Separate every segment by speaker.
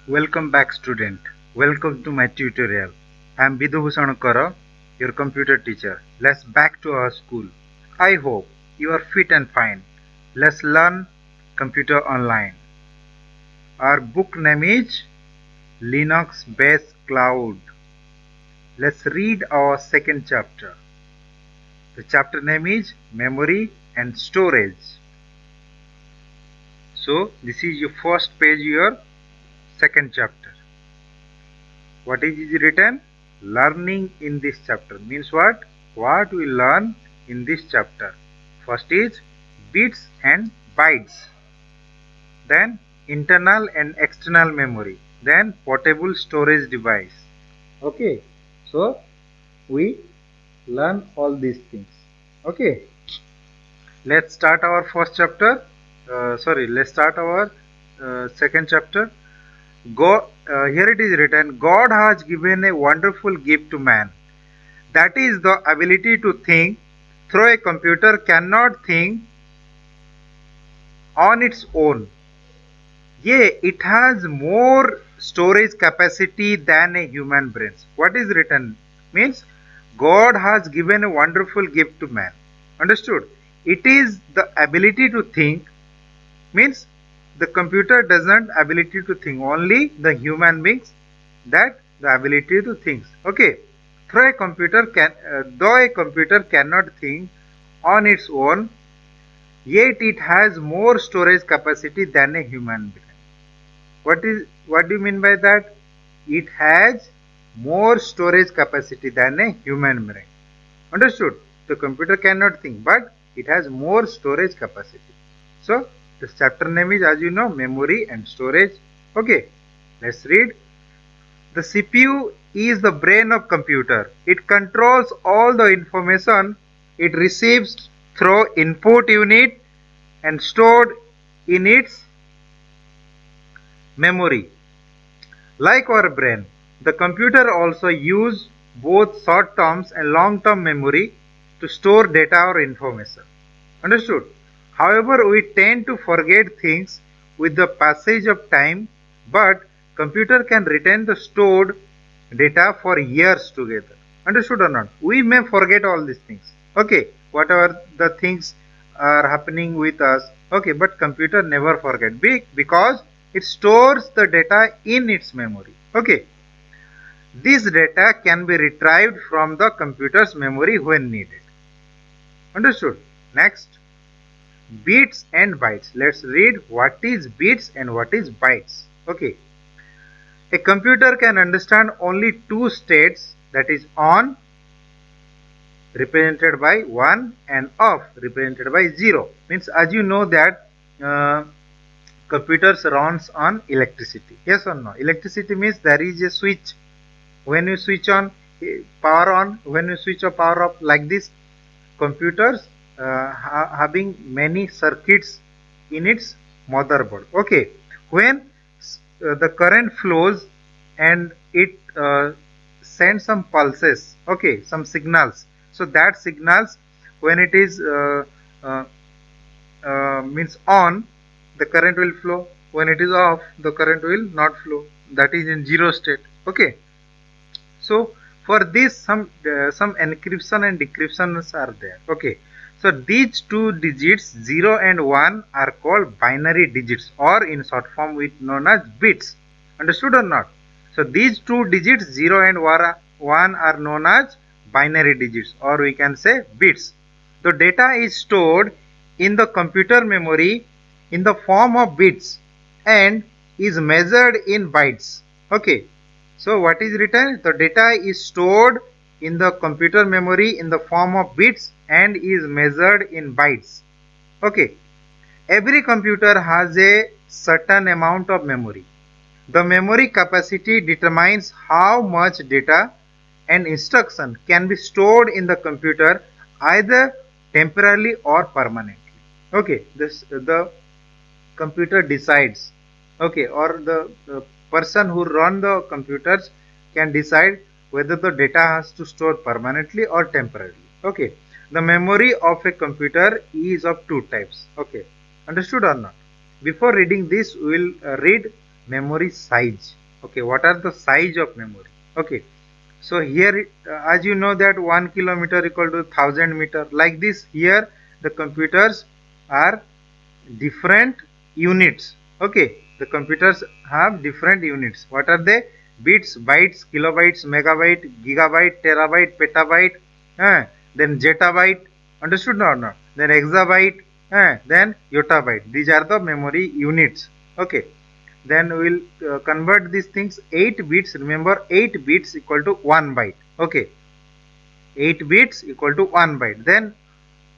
Speaker 1: Welcome back student. Welcome to my tutorial. I am Bidhu Bhushanukara, your computer teacher. Let's back to our school. I hope you are fit and fine. Let's learn computer online. Our book name is Linux Base Cloud. Let's read our second chapter. The chapter name is Memory and Storage. So this is your first page, your second chapter. What is written? Learning in this chapter means what? What we learn in this chapter. First is bits and bytes. Then internal and external memory. Then portable storage device. Okay. So we learn all these things. Okay. Let's start our first chapter. Let's start our second chapter. Here it is written, God has given a wonderful gift to man. That is the ability to think, though a computer cannot think on its own. Yea, it has more storage capacity than a human brain. What is written? Means God has given a wonderful gift to man. Understood? It is the ability to think, means the computer doesn't ability to think, only the human beings that the ability to think. Okay, though a computer cannot think on its own, yet it has more storage capacity than a human brain. What do you mean by that? It has more storage capacity than a human brain. Understood? The computer cannot think, but it has more storage capacity. So this chapter name is, as you know, memory and storage. Okay, let's read. The CPU is the brain of computer. It controls all the information it receives through input unit and stored in its memory. Like our brain, the computer also use both short-term and long-term memory to store data or information. Understood? However, we tend to forget things with the passage of time, but computer can retain the stored data for years together. Understood or not? We may forget all these things. Okay, whatever the things are happening with us. Okay, but computer never forget because it stores the data in its memory. Okay, this data can be retrieved from the computer's memory when needed. Understood? Next, bits and bytes. Let's read what is bits and what is bytes. Okay, a computer can understand only two states, that is on represented by 1 and off represented by 0. Means, as you know that computers runs on electricity. Yes or no? Electricity means there is a switch. When you switch on power on, when you switch off power off, like this. Computers having many circuits in its motherboard. Okay, when the current flows and it sends some pulses, okay, some signals. So that signals, when it is uh, means on, the current will flow. When it is off, the current will not flow. That is in zero state. Okay, so for this some encryption and decryptions are there. Okay, so these two digits 0 and 1 are called binary digits, or in short form we known as bits. Understood or not? So these two digits 0 and 1 are known as binary digits, or we can say bits. The data is stored in the computer memory in the form of bits and is measured in bytes. Okay, so what is written? The data is stored in the computer memory in the form of bits and is measured in bytes. Okay, every computer has a certain amount of memory. The memory capacity determines how much data and instruction can be stored in the computer, either temporarily or permanently. Okay, this the computer decides. Okay, or the person who run the computers can decide whether the data has to store permanently or temporarily. Okay, the memory of a computer is of two types. Okay, understood or not? Before reading this, we will read memory size. Okay, what are the size of memory? Okay, so here as you know that 1 kilometer equal to 1000 meter, like this here the computers are different units. Okay, the computers have different units. What are they? Bits, bytes, kilobytes, megabyte, gigabyte, terabyte, petabyte, then zettabyte. Understood or not? Then exabyte, then yottabyte. These are the memory units. Okay, then we will convert these things. 8 bits, remember 8 bits equal to 1 byte. Okay, 8 bits equal to 1 byte. Then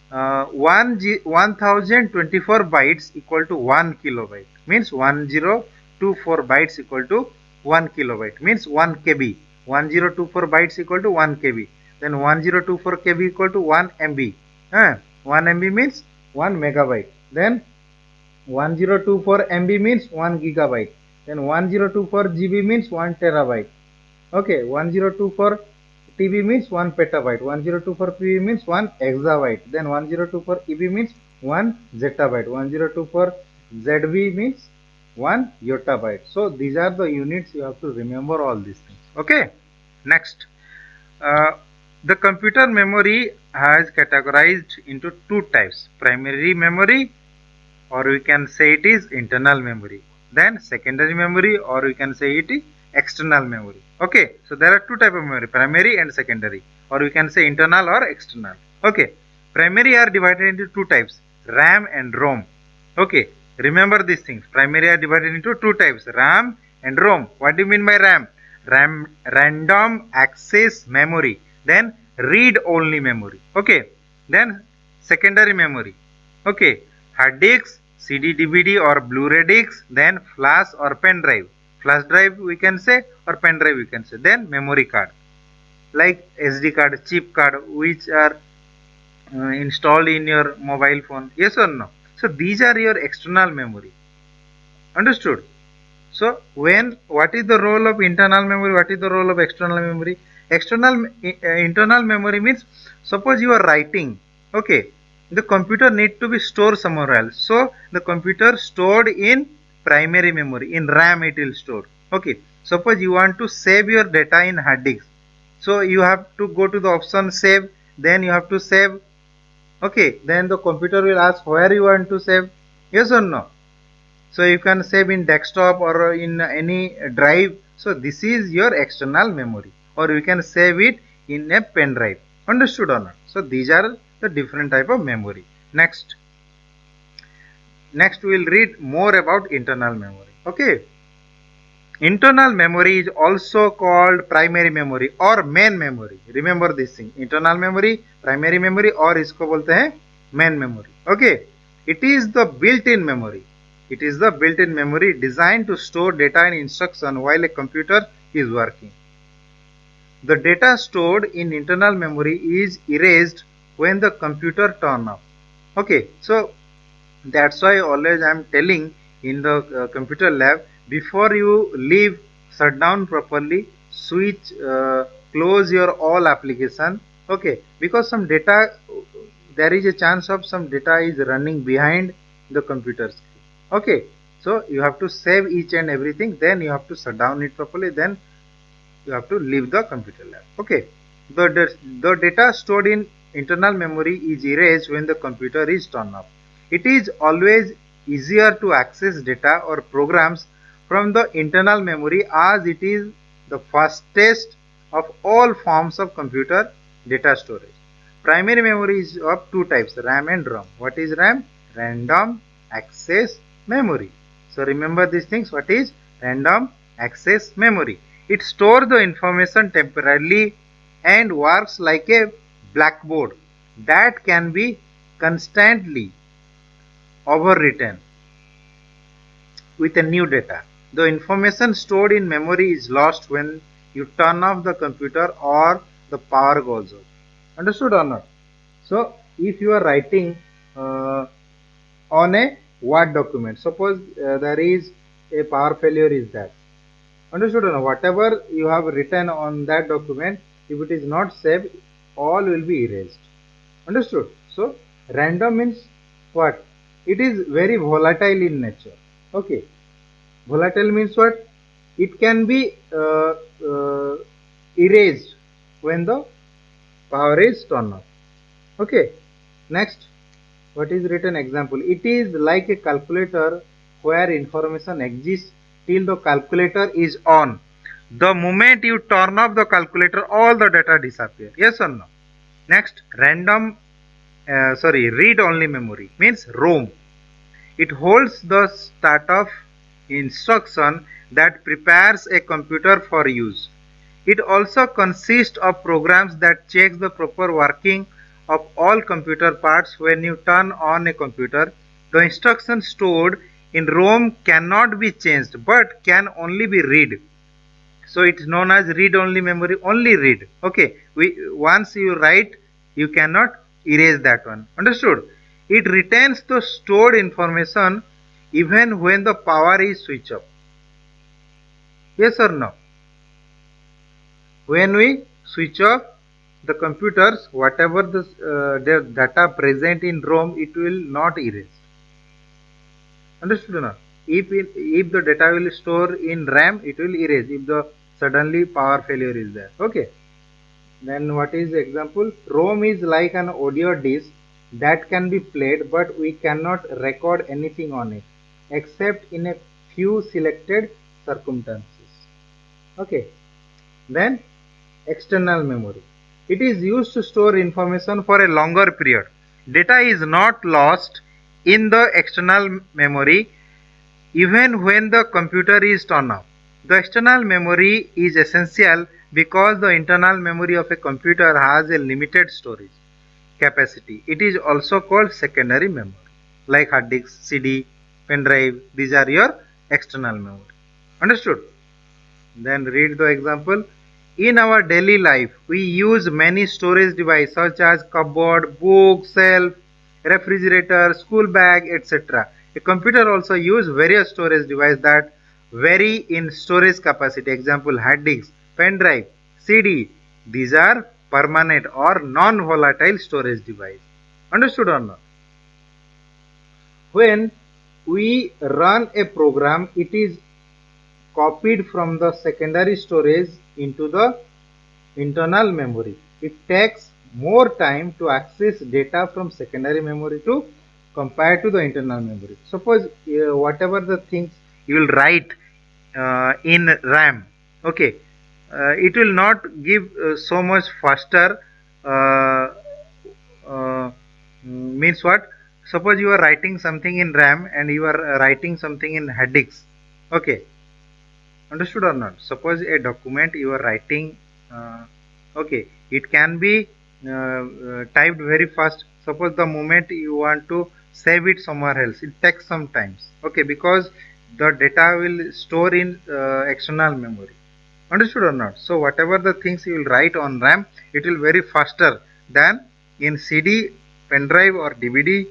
Speaker 1: 1024 bytes equal to 1 kilobyte, means 1024 bytes equal to 1 kilobyte, means 1 kb. 1024 bytes equal to 1 kb. Then 1024 kb equal to 1 mb. 1 mb means 1 megabyte. Then 1024 MB means 1 gigabyte. Then 1024 GB means 1 terabyte. Okay, 1024 TB means 1 petabyte. 1024 PB means 1 exabyte. Then 1024 EB means 1 zettabyte. 1024 ZB means 1 yottabyte. So these are the units, you have to remember all these things. Okay, next. Uh, the computer memory has categorized into two types: primary memory, or we can say it is internal memory, then secondary memory, or we can say it is external memory. Okay, so there are two type of memory: primary and secondary, or we can say internal or external. Okay, primary are divided into two types: RAM and ROM. Okay, remember these things. Primary are divided into two types: RAM and ROM. What do you mean by RAM? Random access memory, then read only memory. Okay, then secondary memory. Okay, hard disks, CD, DVD or Blu-ray discs, then flash or pen drive. Flash drive we can say, or pen drive we can say. Then memory card, like SD card, chip card, which are installed in your mobile phone. Yes or no? So these are your external memory. Understood? So when, what is the role of internal memory? What is the role of external memory? Internal memory means, suppose you are writing. Okay, the computer need to be stored somewhere else. So the computer stored in primary memory, in RAM it will store. Okay, suppose you want to save your data in hard disk. So you have to go to the option save. Then you have to save. Okay, then the computer will ask where you want to save. Yes or no? So you can save in desktop or in any drive. So this is your external memory, or you can save it in a pen drive. Understood or not? So these are the different type of memory. Next we will read more about internal memory. Okay, internal memory is also called primary memory or main memory. Remember this thing: internal memory, primary memory, और इसको बोलते हैं main memory. Okay, it is the built-in memory. It is the built-in memory designed to store data and instruction while a computer is working. The data stored in internal memory is erased when the computer turn off. Okay, so that's why always I am telling in the computer lab, before you leave, shut down properly, switch, close your all application. Okay, because some data, there is a chance of some data is running behind the computer screen. Okay, so you have to save each and everything, then you have to shut down it properly, then you have to leave the computer lab. Okay, the data stored in internal memory is erased when the computer is turned off. It is always easier to access data or programs from the internal memory, as it is the fastest of all forms of computer data storage. Primary memory is of two types: RAM and ROM. What is RAM? Random access memory. So remember these things. What is random access memory? It stores the information temporarily and works like a blackboard that can be constantly overwritten with a new data. The information stored in memory is lost when you turn off the computer or the power goes off. Understood or not? So if you are writing on a Word document, suppose there is a power failure is that. Understood or not? Whatever you have written on that document, if it is not saved, all will be erased. Understood? So random means what? It is very volatile in nature. Okay. Volatile means what? It can be erased when the power is turned off. Okay. Next, what is written example? It is like a calculator where information exists till the calculator is on. The moment you turn off the calculator, all the data disappear. Yes or no? Next, read only memory means ROM. It holds the start of instruction that prepares a computer for use. It also consists of programs that check the proper working of all computer parts. When you turn on a computer, the instructions stored in ROM cannot be changed but can only be read. So it's known as read only memory, only read. Okay, once you write, you cannot erase that one. Understood? It retains the stored information even when the power is switched off. Yes or no? When we switch off the computers, whatever the data present in ROM, it will not erase. Understood or not? If the data will store in RAM, it will erase if the suddenly power failure is there. Okay. Then what is the example? ROM is like an audio disc that can be played, but we cannot record anything on it except in a few selected circumstances. Okay. Then external memory. It is used to store information for a longer period. Data is not lost in the external memory even when the computer is turned off. The external memory is essential because the internal memory of a computer has a limited storage capacity. It is also called secondary memory, like hard disk, CD, pen drive. These are your external memory. Understood? Then read the example. In our daily life, we use many storage devices such as cupboard, book, shelf, refrigerator, school bag, etc. A computer also use various storage devices that vary in storage capacity. Example, hard disk, pen drive, CD. These are permanent or non-volatile storage device. Understood or not? When we run a program, it is copied from the secondary storage into the internal memory. It takes more time to access data from secondary memory to compare to the internal memory. Suppose whatever the things you will write in RAM, okay, it will not give so much faster. Uh, means what? Suppose you are writing something in RAM and you are writing something in hard disk. Okay, understood or not? Suppose a document you are writing, okay, it can be typed very fast. Suppose the moment you want to save it somewhere else, it takes some times. Okay, because the data will store in external memory. Understood or not? So whatever the things you will write on RAM, it will very faster than in CD, pen drive or DVD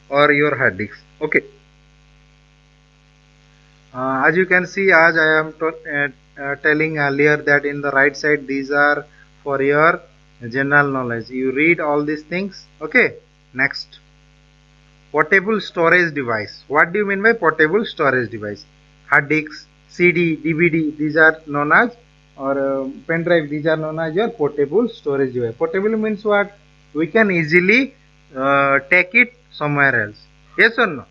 Speaker 1: or your hard disk. Okay. As you can see, as I am telling earlier, that in the right side these are for your general knowledge. You read all these things. Okay. Next, portable storage device. What do you mean by portable storage device? Hard disks, CD, DVD. These are known as, or pen drive. These are known as your portable storage device. Portable means what? We can easily take it somewhere else. Yes or no?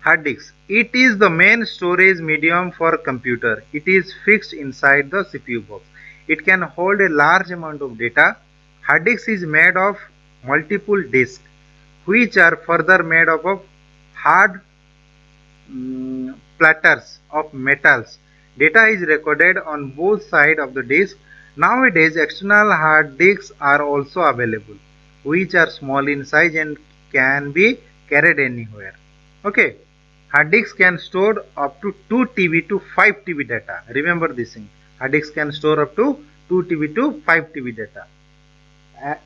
Speaker 1: Hard disk. It is the main storage medium for computer. It is fixed inside the CPU box. It can hold a large amount of data. Hard disk is made of multiple disks, which are further made up of hard platters of metals. Data is recorded on both sides of the disk. Nowadays, external hard disks are also available, which are small in size and can be carried anywhere. Okay. Hard disks can store up to 2 TB to 5 TB data. Remember this thing. Hard disks can store up to 2 TB to 5 TB data.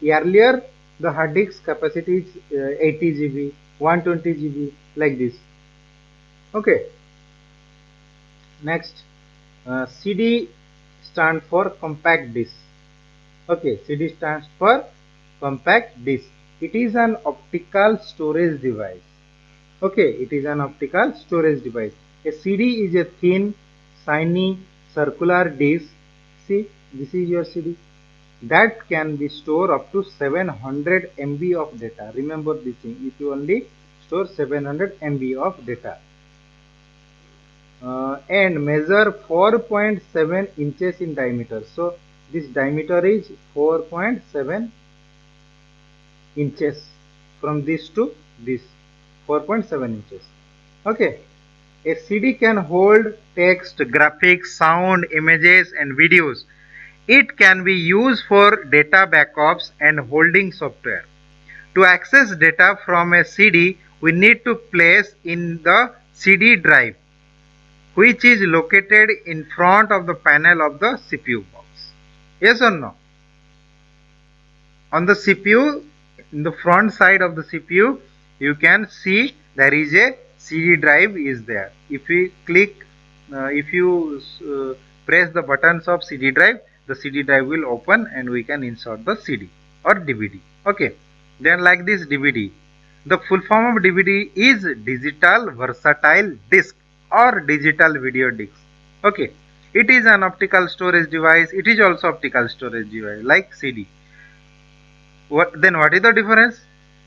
Speaker 1: Earlier, the hard disk capacity is 80 GB, 120 GB, like this. Okay. Next, CD stands for compact disc. Okay, CD stands for compact disc. It is an optical storage device. Okay, it is an optical storage device. A CD is a thin, shiny, circular disc. See, this is your CD that can be stored up to 700 MB of data. Remember this thing, if you only store 700 MB of data and measure 4.7 inches in diameter. So this diameter is 4.7 inches from this to this, 4.7 inches. Okay, a CD can hold text, graphics, sound, images and videos. It can be used for data backups and holding software. To access data from a CD, we need to place in the CD drive, which is located in front of the panel of the CPU box. Yes or no? On the CPU, in the front side of the CPU, you can see there is a CD drive is there. If we click, if you press the buttons of CD drive, the CD drive will open and we can insert the CD or DVD. Okay, then like this DVD. The full form of DVD is digital versatile disc or digital video disc. Okay, it is an optical storage device. It is also optical storage device like CD. What is the difference?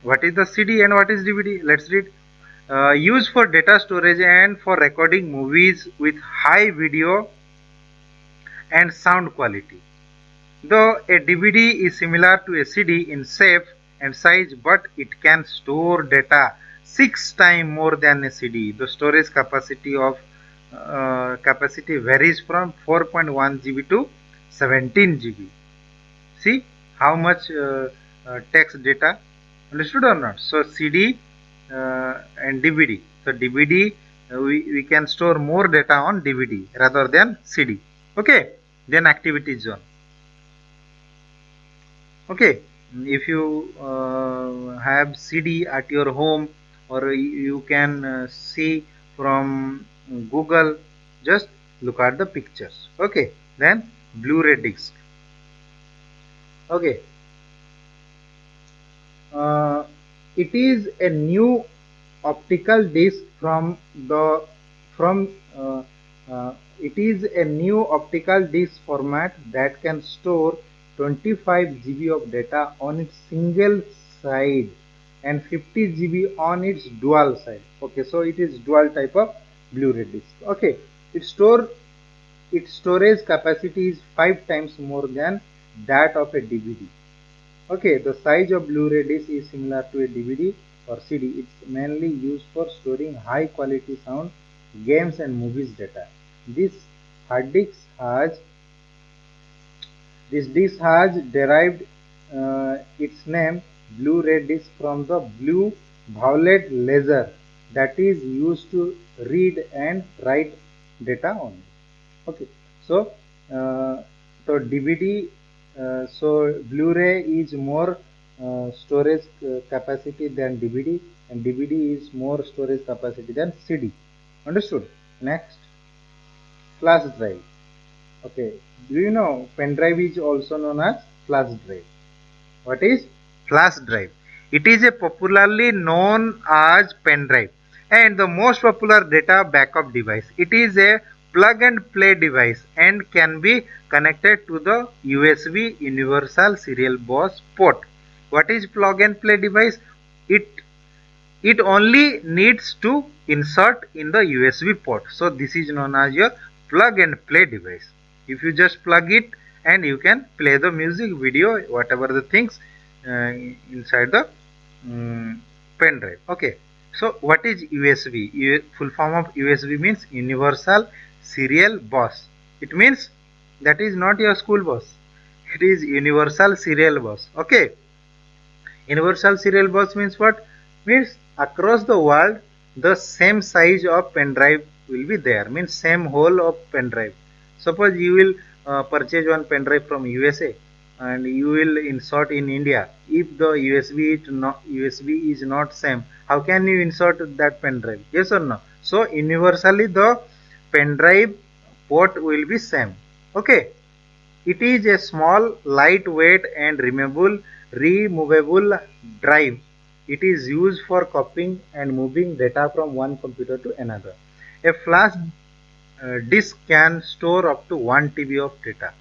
Speaker 1: What is the CD and what is DVD? Let's read. Used for data storage and for recording movies with high video and sound quality. Though a DVD is similar to a CD in shape and size, but it can store data 6 times more than a CD. The storage capacity of capacity varies from 4.1 GB to 17 GB. See how much text data, understood or not? So CD and DVD. So DVD we can store more data on DVD rather than CD. Okay, then activity zone. Okay, if you have CD at your home or you can see from Google, just look at the pictures. Okay, then Blu-ray disc. Okay, uh, it is a new optical disc from it is a new optical disc format that can store 25 GB of data on its single side and 50 GB on its dual side. Okay, so it is dual type of Blu-ray disc. Okay, its storage capacity is 5 times more than that of a DVD. Okay, the size of Blu-ray disc is similar to a DVD or CD. It's mainly used for storing high quality sound, games and movies data. This hard disk has this disc has derived its name Blu-ray disc from the blue violet laser that is used to read and write data on it. Okay, so uh, DVD, so Blu-ray is more storage capacity than DVD, and DVD is more storage capacity than CD. Understood? Next, flash drive. Okay, do you know pen drive is also known as flash drive? What is flash drive? It is a popularly known as pen drive and the most popular data backup device. It is a plug and play device and can be connected to the USB Universal Serial Bus port. What is plug and play device? It it only needs to insert in the USB port. So this is known as your plug and play device. If you just plug it and you can play the music, video, whatever the things inside the pen drive. Okay. So what is USB? Full form of USB means Universal Serial Bus. It means that is not your school bus. It is Universal Serial Bus. Okay. Universal serial bus means what? Means across the world the same size of pen drive will be there. Means same hole of pen drive. Suppose you will purchase one pen drive from USA and you will insert in India. If the USB is not same, how can you insert that pen drive? Yes or no? So universally the pen drive port will be same. Okay. It is a small, lightweight and removable drive It is used for copying and moving data from one computer to another. A flash disk can store up to 1 TB of data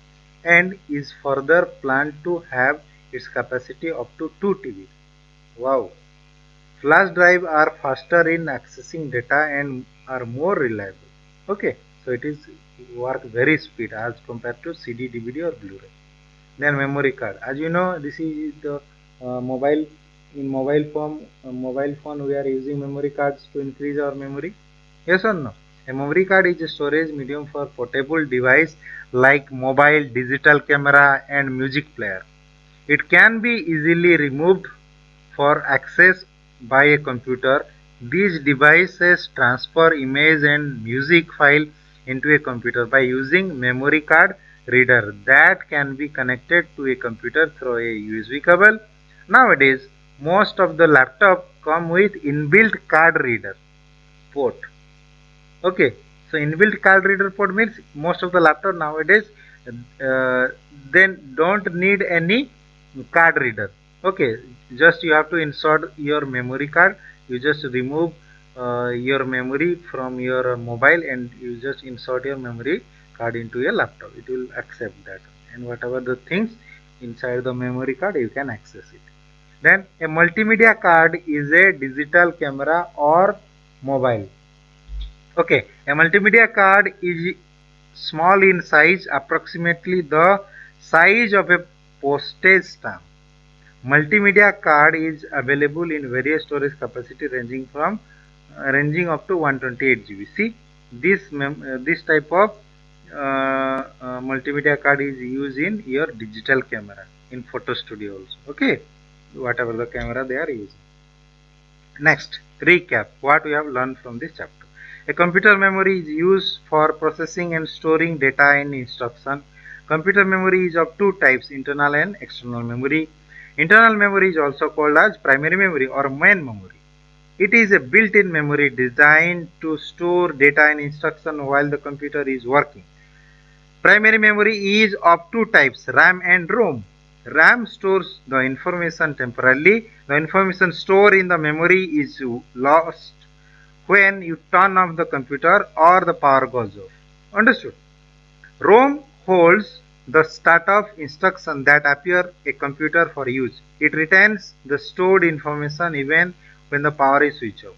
Speaker 1: and is further planned to have its capacity up to 2 TB. Wow! Flash drive are faster in accessing data and are more reliable. Okay, so it is work very speed as compared to CD, DVD or Blu-ray. Then memory card. As you know, this is the mobile. In mobile phone, we are using memory cards to increase our memory. Yes or no? A memory card is a storage medium for portable device like mobile, digital camera, and music player. It can be easily removed for access by a computer. These devices transfer image and music file into a computer by using memory card reader that can be connected to a computer through a USB cable. Nowadays, most of the laptop come with inbuilt card reader port. Okay, so inbuilt card reader port means most of the laptop nowadays uh, then don't need any card reader. Okay, just you have to insert your memory card. You just remove your memory from your mobile and you just insert your memory card into a laptop. It will accept that, and whatever the things inside the memory card you can access it. Then a multimedia card is a digital camera or mobile. Okay, a multimedia card is small in size, approximately the size of a postage stamp. Multimedia card is available in various storage capacity ranging up to 128 GB. See, this type of multimedia card is used in your digital camera in photo studio also. Okay, whatever the camera they are using. Next, recap what we have learned from this chapter. A computer memory is used for processing and storing data in instruction. Computer memory is of two types, internal and external memory. Internal memory is also called as primary memory or main memory. It is a built-in memory designed to store data in instruction while the computer is working. Primary memory is of two types, RAM and ROM. RAM stores the information temporarily. The information stored in the memory is lost when you turn off the computer or the power goes off. Understood? ROM holds the start of instruction that appear a computer for use. It retains the stored information even when the power is switched off.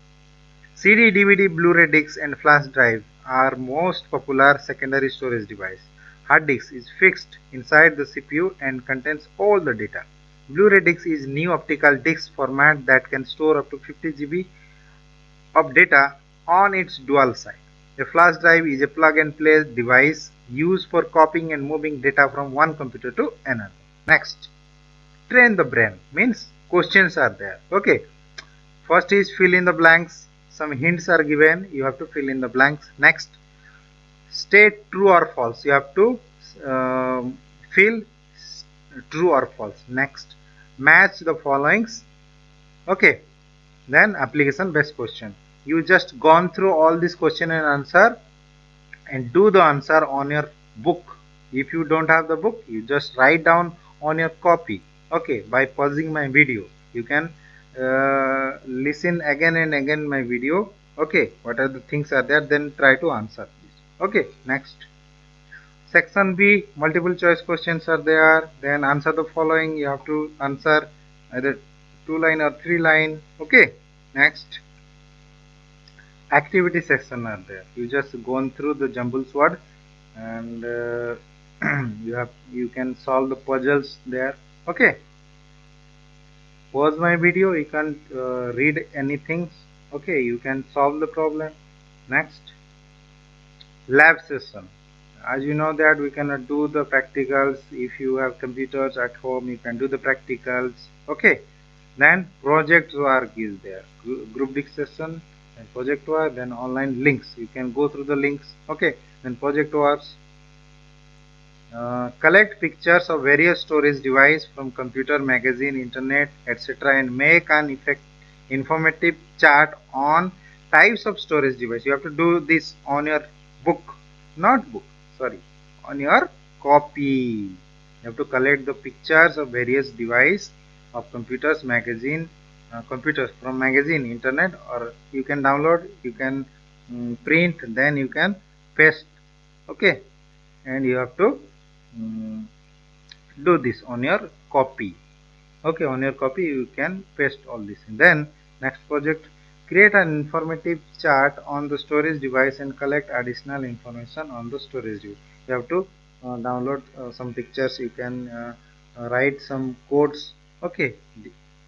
Speaker 1: CD, DVD, Blu-ray discs and flash drive are most popular secondary storage device. Hard disk is fixed inside the CPU and contains all the data. Blu-ray disc is new optical disc format that can store up to 50 GB of data on its dual side. A flash drive is a plug-and-play device used for copying and moving data from one computer to another. Next, train the brain means questions are there. Okay, first is fill in the blanks. Some hints are given. You have to fill in the blanks. Next, state true or false. You have to fill true or false. Next, match the followings. Okay. Then application based question. You just gone through all this question and answer and do the answer on your book. If you don't have the book, you just write down on your copy. Okay, by pausing my video, you can listen again and again my video. Okay, what are the things are there, then try to answer. Okay, next. Section B, multiple choice questions are there. Then answer the following. You have to answer either 2 line or 3 line. Okay, next. Activity section are there. You just gone through the jumbles word and you can solve the puzzles there. Okay, pause my video. You can't read anything. Okay, you can solve the problem. Next, lab session. As you know that we cannot do the practicals. If you have computers at home, you can do the practicals. Okay, then project work is there, group discussion and project work, then online links, you can go through the links. Okay, then project works, collect pictures of various storage device from computer, magazine, internet, etc. and make an informative chart on types of storage device. You have to do this on your book, not book, sorry, on your copy. You have to collect the pictures of various device of computers, magazine, computers from magazine, internet, or you can download, you can print, then you can paste. Okay, and you have to mm, do this on your copy. Okay, on your copy you can paste all this. And then next project, create an informative chart on the storage device and collect additional information on the storage device. You have to download some pictures, you can write some codes. Okay,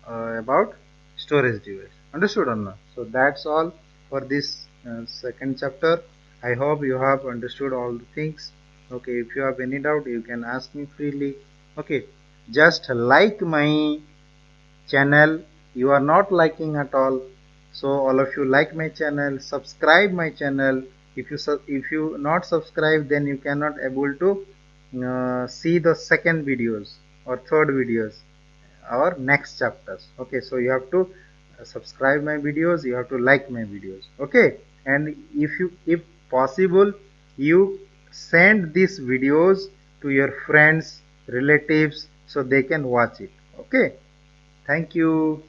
Speaker 1: about storage device. Understood or not? So that's all for this second chapter. I hope you have understood all the things. Okay, if you have any doubt you can ask me freely. Okay, just like my channel, you are not liking at all, so all of you like my channel, subscribe my channel. If you not subscribe, then you cannot able to see the second videos or third videos, our next chapters. Okay, so you have to subscribe my videos, you have to like my videos. Okay, and if possible, you send these videos to your friends, relatives, so they can watch it. Okay, thank you.